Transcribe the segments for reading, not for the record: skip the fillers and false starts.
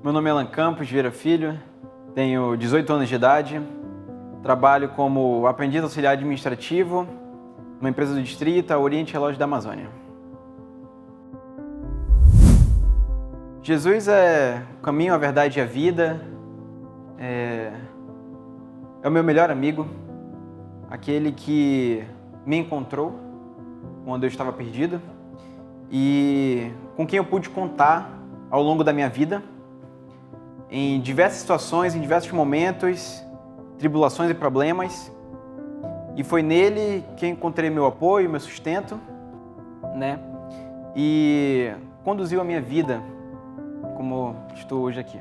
Meu nome é Alan Campos Vieira Filho, tenho 18 anos de idade, trabalho como aprendiz auxiliar administrativo numa empresa do distrito, a Oriente Relógio da Amazônia. Jesus é o caminho, a verdade e a vida, é o meu melhor amigo, aquele que me encontrou quando eu estava perdido e com quem eu pude contar ao longo da minha vida, em diversas situações, em diversos momentos, tribulações e problemas. E foi nele que eu encontrei meu apoio, meu sustento, né? E conduziu a minha vida como estou hoje aqui.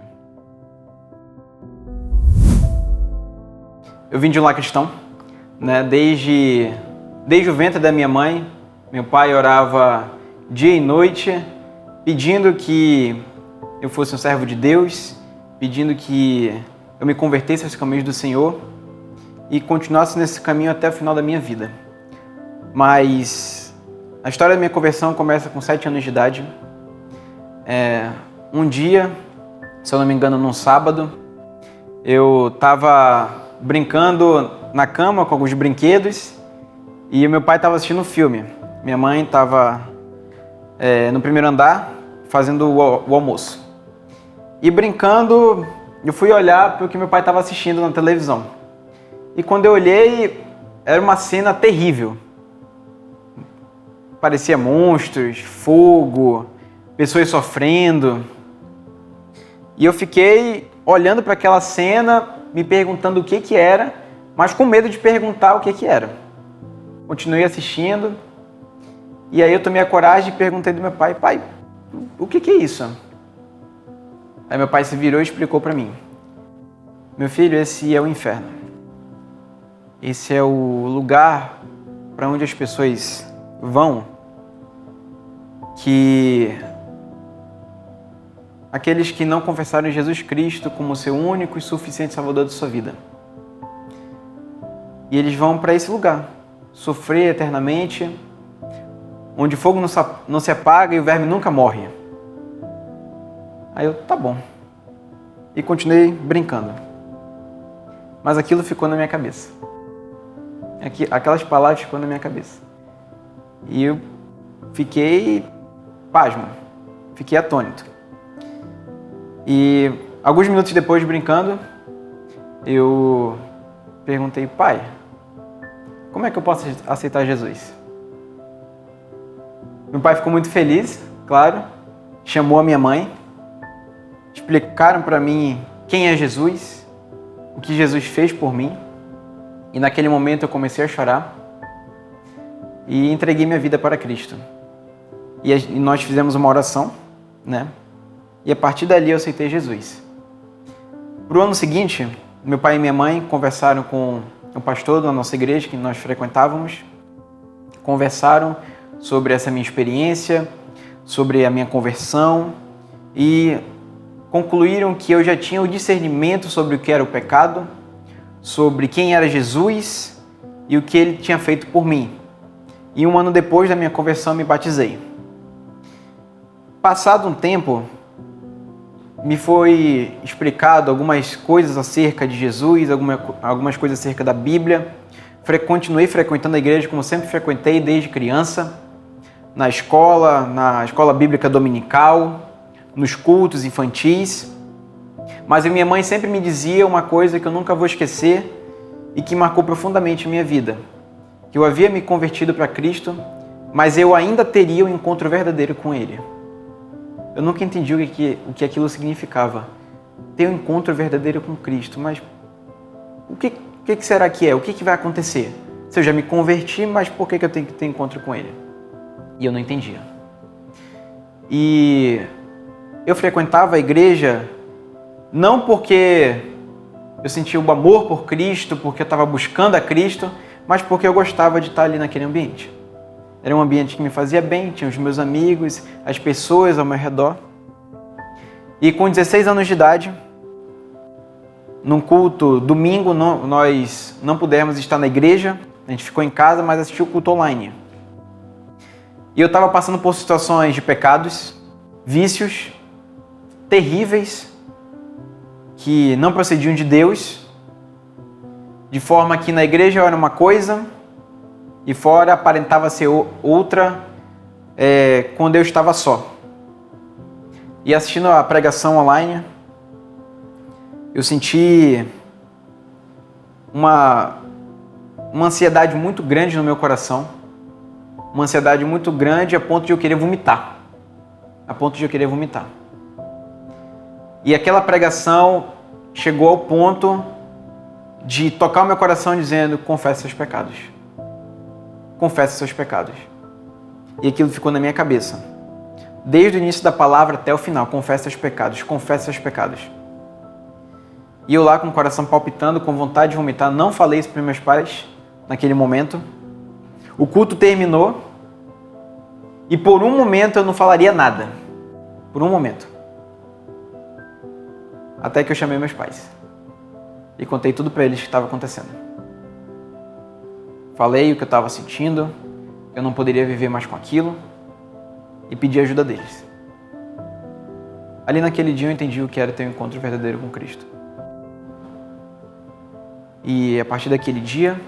Eu vim de um lar cristão, né? Desde o ventre da minha mãe, meu pai orava dia e noite, pedindo que eu fosse um servo de Deus, pedindo que eu me convertesse aos caminhos do Senhor e continuasse nesse caminho até o final da minha vida. Mas a história da minha conversão começa com 7 anos de idade. Um dia, se eu não me engano, num sábado, eu estava brincando na cama com alguns brinquedos e o meu pai estava assistindo um filme. Minha mãe estava no primeiro andar fazendo o almoço. E brincando, eu fui olhar para o que meu pai estava assistindo na televisão. E quando eu olhei, era uma cena terrível. Parecia monstros, fogo, pessoas sofrendo. E eu fiquei olhando para aquela cena, me perguntando o que era, mas com medo de perguntar o que era. Continuei assistindo, e aí eu tomei a coragem e perguntei do meu pai: pai, o que é isso? Aí meu pai se virou e explicou para mim: meu filho, esse é o inferno. Esse é o lugar para onde as pessoas vão, que aqueles que não confessaram Jesus Cristo como seu único e suficiente Salvador de sua vida. E eles vão para esse lugar, sofrer eternamente, onde o fogo não se apaga e o verme nunca morre. Aí eu, tá bom. E continuei brincando. Mas aquilo ficou na minha cabeça. Aquelas palavras ficou na minha cabeça. E eu fiquei pasmo, fiquei atônito. E alguns minutos depois, brincando, eu perguntei: pai, como é que eu posso aceitar Jesus? Meu pai ficou muito feliz, claro, chamou a minha mãe, explicaram para mim quem é Jesus, o que Jesus fez por mim, e naquele momento eu comecei a chorar e entreguei minha vida para Cristo. E nós fizemos uma oração, né? E a partir dali eu aceitei Jesus. Pro ano seguinte, meu pai e minha mãe conversaram com o pastor da nossa igreja, que nós frequentávamos, conversaram sobre essa minha experiência, sobre a minha conversão e concluíram que eu já tinha o discernimento sobre o que era o pecado, sobre quem era Jesus e o que ele tinha feito por mim. E um ano depois da minha conversão, me batizei. Passado um tempo, me foi explicado algumas coisas acerca de Jesus, algumas coisas acerca da Bíblia. Continuei frequentando a igreja como sempre frequentei desde criança, na escola bíblica dominical, nos cultos infantis. Mas a minha mãe sempre me dizia uma coisa que eu nunca vou esquecer e que marcou profundamente a minha vida. Que eu havia me convertido para Cristo, mas eu ainda teria um encontro verdadeiro com Ele. Eu nunca entendi o que aquilo significava. Ter um encontro verdadeiro com Cristo, mas o que será que é? O que vai acontecer? Se eu já me converti, mas por que eu tenho que ter encontro com Ele? E eu não entendia. E eu frequentava a igreja não porque eu sentia o amor por Cristo, porque eu estava buscando a Cristo, mas porque eu gostava de estar ali naquele ambiente. Era um ambiente que me fazia bem, tinha os meus amigos, as pessoas ao meu redor. E com 16 anos de idade, num culto domingo, nós não pudemos estar na igreja, a gente ficou em casa, mas assistiu o culto online. E eu estava passando por situações de pecados, vícios, terríveis que não procediam de Deus, de forma que na igreja eu era uma coisa e fora aparentava ser outra, quando eu estava só. E assistindo a pregação online, eu senti uma ansiedade muito grande no meu coração, uma ansiedade muito grande a ponto de eu querer vomitar, E aquela pregação chegou ao ponto de tocar o meu coração dizendo: confessa seus pecados. Confessa seus pecados. E aquilo ficou na minha cabeça. Desde o início da palavra até o final: confessa seus pecados, confessa seus pecados. E eu lá com o coração palpitando, com vontade de vomitar, não falei isso para meus pais naquele momento. O culto terminou e por um momento eu não falaria nada. Por um momento. Até que eu chamei meus pais e contei tudo para eles o que estava acontecendo. Falei o que eu estava sentindo, que eu não poderia viver mais com aquilo e pedi ajuda deles. Ali naquele dia eu entendi o que era ter um encontro verdadeiro com Cristo. E a partir daquele dia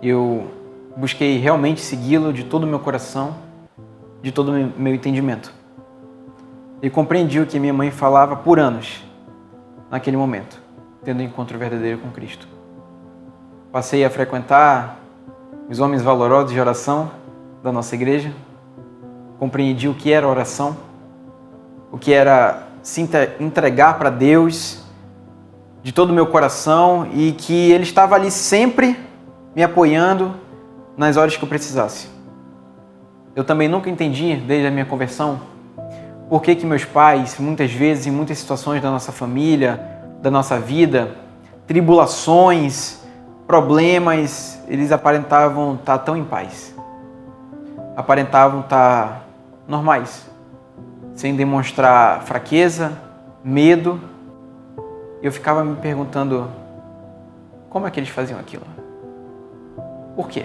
eu busquei realmente segui-lo de todo o meu coração, de todo o meu entendimento. E compreendi o que minha mãe falava por anos, naquele momento, tendo um encontro verdadeiro com Cristo. Passei a frequentar os homens valorosos de oração da nossa igreja, compreendi o que era oração, o que era se entregar para Deus de todo o meu coração e que Ele estava ali sempre me apoiando nas horas que eu precisasse. Eu também nunca entendi, desde a minha conversão, por que meus pais, muitas vezes, em muitas situações da nossa família, da nossa vida, tribulações, problemas, eles aparentavam estar tão em paz. Aparentavam estar normais, sem demonstrar fraqueza, medo. E eu ficava me perguntando, como é que eles faziam aquilo? Por quê?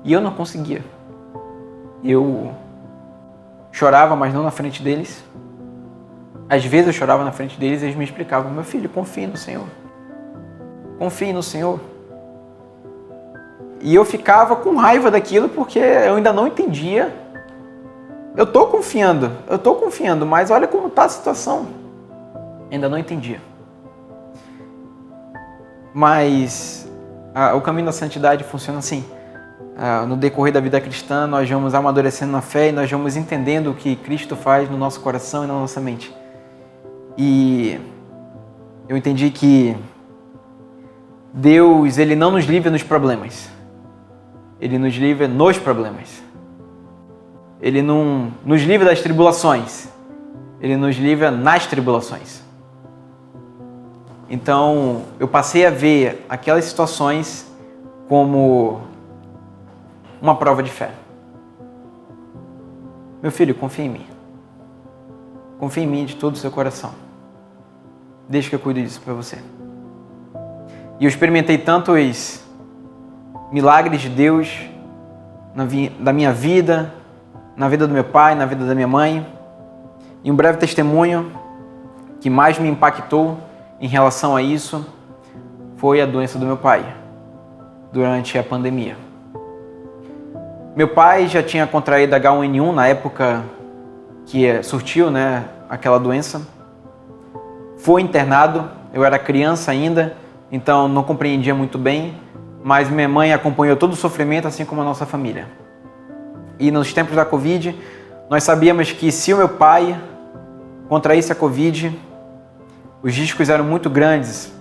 E eu não conseguia. Eu chorava, mas não na frente deles. Às vezes eu chorava na frente deles e eles me explicavam: meu filho, confie no Senhor. Confie no Senhor. E eu ficava com raiva daquilo porque eu ainda não entendia. Eu estou confiando, mas olha como está a situação. Ainda não entendia. Mas o caminho da santidade funciona assim. No decorrer da vida cristã, nós vamos amadurecendo na fé e nós vamos entendendo o que Cristo faz no nosso coração e na nossa mente. E eu entendi que Deus, Ele não nos livra nos problemas. Ele nos livra nos problemas. Ele não nos livra das tribulações. Ele nos livra nas tribulações. Então, eu passei a ver aquelas situações como uma prova de fé. Meu filho, confia em mim. Confia em mim de todo o seu coração. Deixa que eu cuido disso para você. E eu experimentei tantos milagres de Deus da minha vida, na vida do meu pai, na vida da minha mãe. E um breve testemunho que mais me impactou em relação a isso foi a doença do meu pai durante a pandemia. Meu pai já tinha contraído H1N1 na época que surgiu, aquela doença. Foi internado, eu era criança ainda, então não compreendia muito bem, mas minha mãe acompanhou todo o sofrimento, assim como a nossa família. E nos tempos da Covid, nós sabíamos que se o meu pai contraísse a Covid, os riscos eram muito grandes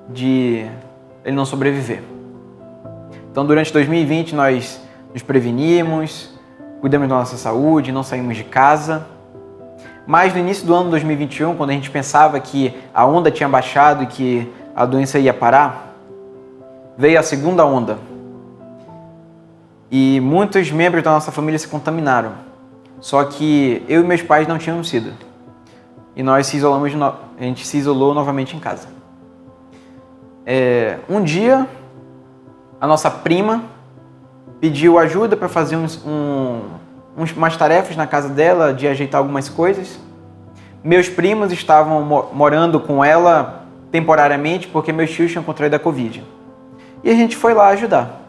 de ele não sobreviver. Então, durante 2020, nós nos prevenimos, cuidamos da nossa saúde, não saímos de casa. Mas no início do ano 2021, quando a gente pensava que a onda tinha baixado e que a doença ia parar, veio a segunda onda. E muitos membros da nossa família se contaminaram. Só que eu e meus pais não tínhamos sido. E nós a gente se isolou novamente em casa. Um dia, a nossa prima pediu ajuda para fazer umas tarefas na casa dela, de ajeitar algumas coisas. Meus primos estavam morando com ela temporariamente porque meus tios tinham contraído a Covid. E a gente foi lá ajudar.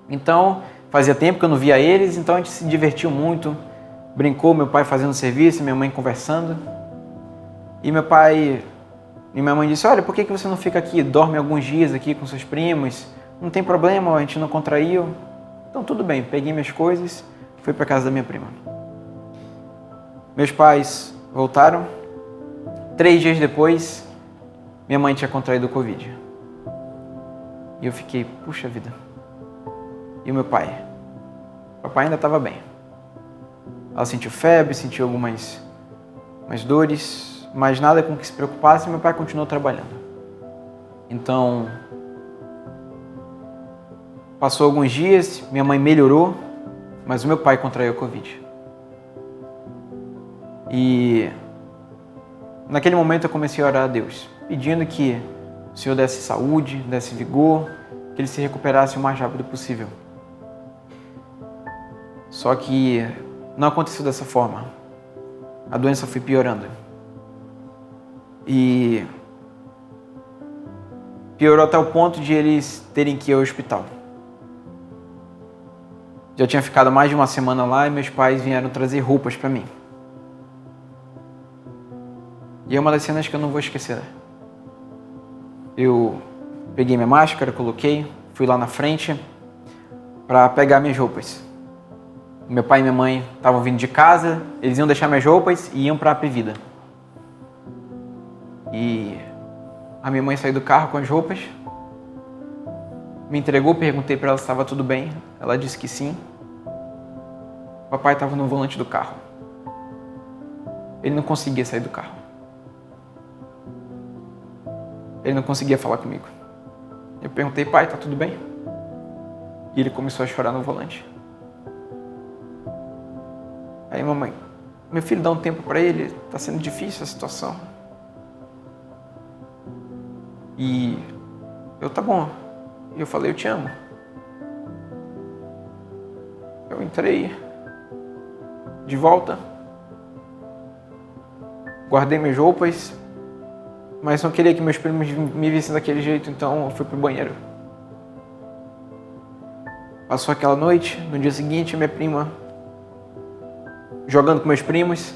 Então, fazia tempo que eu não via eles, então a gente se divertiu muito. Brincou, meu pai fazendo serviço, minha mãe conversando. E meu pai e minha mãe disse, olha, por que você não fica aqui? Dorme alguns dias aqui com seus primos. Não tem problema, a gente não contraiu. Então tudo bem, peguei minhas coisas, fui para casa da minha prima. Meus pais voltaram. 3 dias depois, minha mãe tinha contraído o Covid. E eu fiquei, puxa vida. E o meu pai? O papai ainda estava bem. Ela sentiu febre, sentiu algumas dores, mas nada com que se preocupasse, e meu pai continuou trabalhando. Então, passou alguns dias, minha mãe melhorou, mas o meu pai contraiu a Covid. E naquele momento eu comecei a orar a Deus, pedindo que o Senhor desse saúde, desse vigor, que ele se recuperasse o mais rápido possível. Só que não aconteceu dessa forma. A doença foi piorando. E piorou até o ponto de eles terem que ir ao hospital. Já tinha ficado mais de uma semana lá e meus pais vieram trazer roupas para mim. E é uma das cenas que eu não vou esquecer. Eu peguei minha máscara, coloquei, fui lá na frente para pegar minhas roupas. Meu pai e minha mãe estavam vindo de casa, eles iam deixar minhas roupas e iam para a Apivida. E a minha mãe saiu do carro com as roupas, me entregou, perguntei para ela se estava tudo bem. Ela disse que sim. O papai estava no volante do carro. Ele não conseguia sair do carro. Ele não conseguia falar comigo. Eu perguntei, pai, tá tudo bem? E ele começou a chorar no volante. Aí mamãe, meu filho, dá um tempo para ele, tá sendo difícil a situação. E eu, tá bom. E eu falei, eu te amo. Eu entrei de volta, guardei minhas roupas, mas não queria que meus primos me vissem daquele jeito, então eu fui pro banheiro. Passou aquela noite, no dia seguinte, minha prima, jogando com meus primos,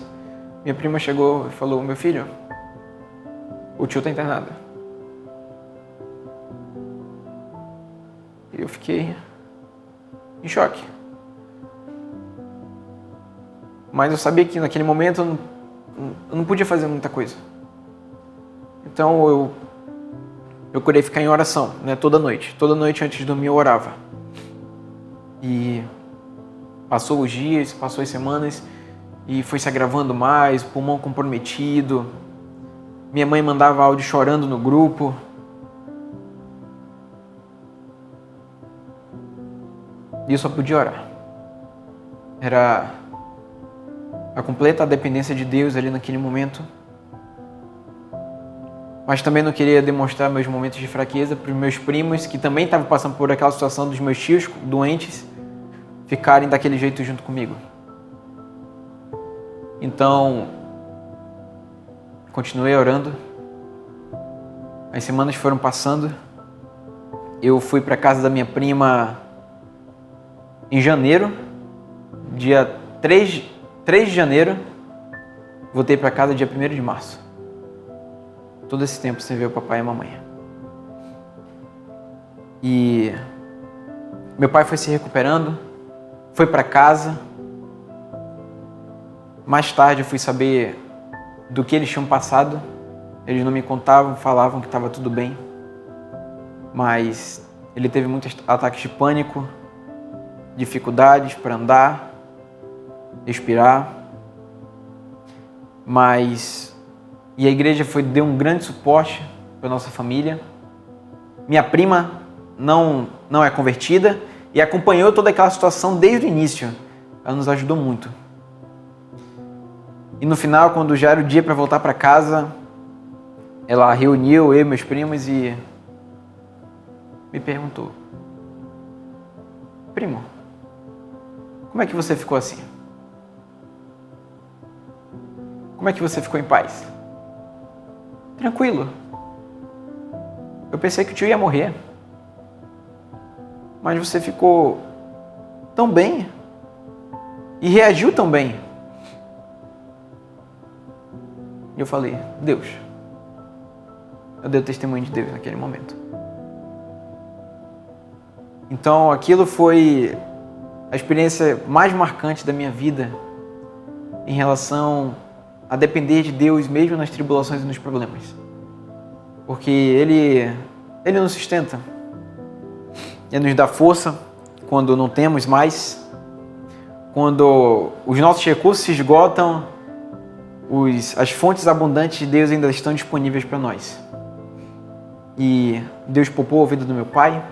minha prima chegou e falou, meu filho, o tio tá internado. E eu fiquei em choque. Mas eu sabia que naquele momento eu não podia fazer muita coisa. Então eu procurei ficar em oração, né, toda noite. Toda noite antes de dormir eu orava. E passou os dias, passou as semanas e foi se agravando mais, pulmão comprometido. Minha mãe mandava áudio chorando no grupo. E eu só podia orar. Era a completa dependência de Deus ali naquele momento. Mas também não queria demonstrar meus momentos de fraqueza para os meus primos, que também estavam passando por aquela situação dos meus tios doentes, ficarem daquele jeito junto comigo. Então, continuei orando. As semanas foram passando. Eu fui para a casa da minha prima em janeiro, dia 3 de janeiro, voltei para casa dia 1º de março. Todo esse tempo sem ver o papai e a mamãe. E meu pai foi se recuperando, foi para casa. Mais tarde eu fui saber do que eles tinham passado. Eles não me contavam, falavam que estava tudo bem. Mas ele teve muitos ataques de pânico, dificuldades para andar, respirar. E a igreja deu um grande suporte para a nossa família. Minha prima não é convertida e acompanhou toda aquela situação desde o início. Ela nos ajudou muito. E no final, quando já era o dia para voltar para casa, ela reuniu eu e meus primos e me perguntou, primo, como é que você ficou assim? como é que você ficou em paz? Tranquilo. Eu pensei que o tio ia morrer. Mas você ficou tão bem e reagiu tão bem. E eu falei, Deus. Eu dei o testemunho de Deus naquele momento. Então aquilo foi a experiência mais marcante da minha vida em relação a depender de Deus mesmo nas tribulações e nos problemas. Porque Ele nos sustenta. Ele nos dá força quando não temos mais. Quando os nossos recursos se esgotam, as fontes abundantes de Deus ainda estão disponíveis para nós. E Deus poupou a vida do meu pai.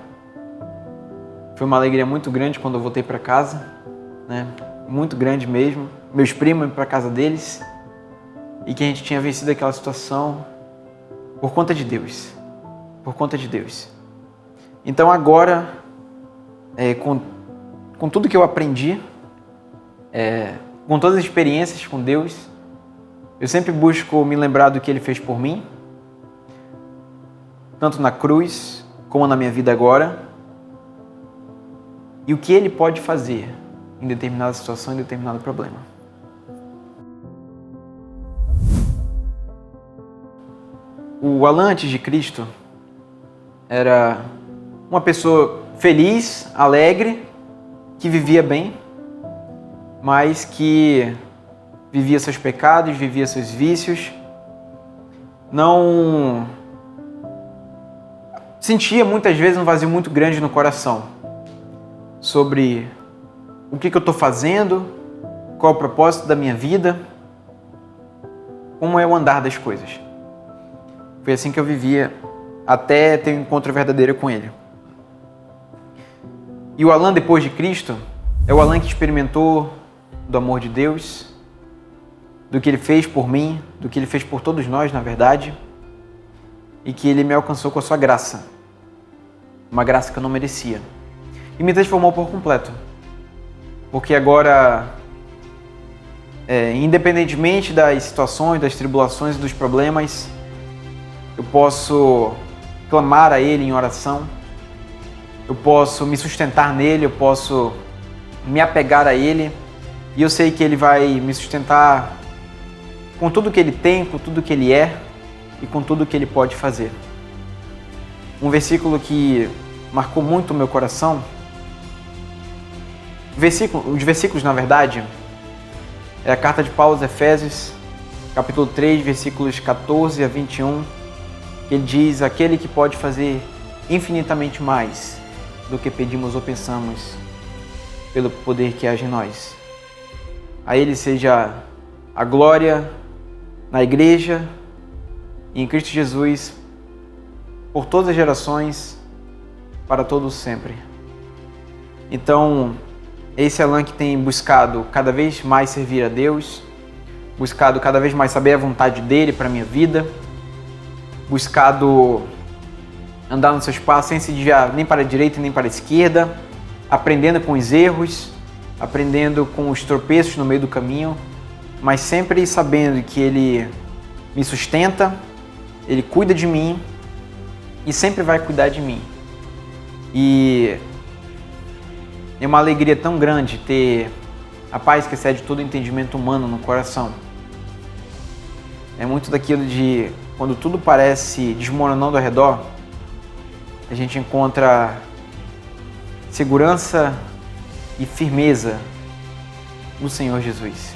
Foi uma alegria muito grande quando eu voltei para casa, né? Muito grande mesmo. Meus primos iam para casa deles e que a gente tinha vencido aquela situação por conta de Deus. Por conta de Deus. Então agora, com tudo que eu aprendi, com todas as experiências com Deus, eu sempre busco me lembrar do que Ele fez por mim, tanto na cruz como na minha vida agora, e o que Ele pode fazer em determinada situação, em determinado problema. O Alan antes de Cristo era uma pessoa feliz, alegre, que vivia bem, mas que vivia seus pecados, vivia seus vícios, não sentia muitas vezes um vazio muito grande no coração sobre o que eu estou fazendo, qual é o propósito da minha vida, como é o andar das coisas. Foi assim que eu vivia até ter um encontro verdadeiro com Ele. E o Alan depois de Cristo é o Alan que experimentou do amor de Deus, do que Ele fez por mim, do que Ele fez por todos nós, na verdade, e que Ele me alcançou com a sua graça, uma graça que eu não merecia, e me transformou por completo, porque agora, independentemente das situações, das tribulações e dos problemas, eu posso clamar a Ele em oração, eu posso me sustentar nele, eu posso me apegar a Ele, e eu sei que Ele vai me sustentar com tudo que Ele tem, com tudo que Ele é e com tudo que Ele pode fazer. Um versículo que marcou muito o meu coração, os versículos, na verdade, é a carta de Paulo aos Efésios, capítulo 3, versículos 14 a 21, que ele diz, aquele que pode fazer infinitamente mais do que pedimos ou pensamos, pelo poder que age em nós. A Ele seja a glória na Igreja e em Cristo Jesus, por todas as gerações, para todos sempre. Então, esse Alan que tem buscado cada vez mais servir a Deus, buscado cada vez mais saber a vontade dEle para a minha vida, buscado andar nos seus passos sem se desviar nem para a direita nem para a esquerda, aprendendo com os erros, aprendendo com os tropeços no meio do caminho, mas sempre sabendo que Ele me sustenta, Ele cuida de mim e sempre vai cuidar de mim. E é uma alegria tão grande ter a paz que excede todo entendimento humano no coração. É muito daquilo de quando tudo parece desmoronando ao redor, a gente encontra segurança e firmeza no Senhor Jesus.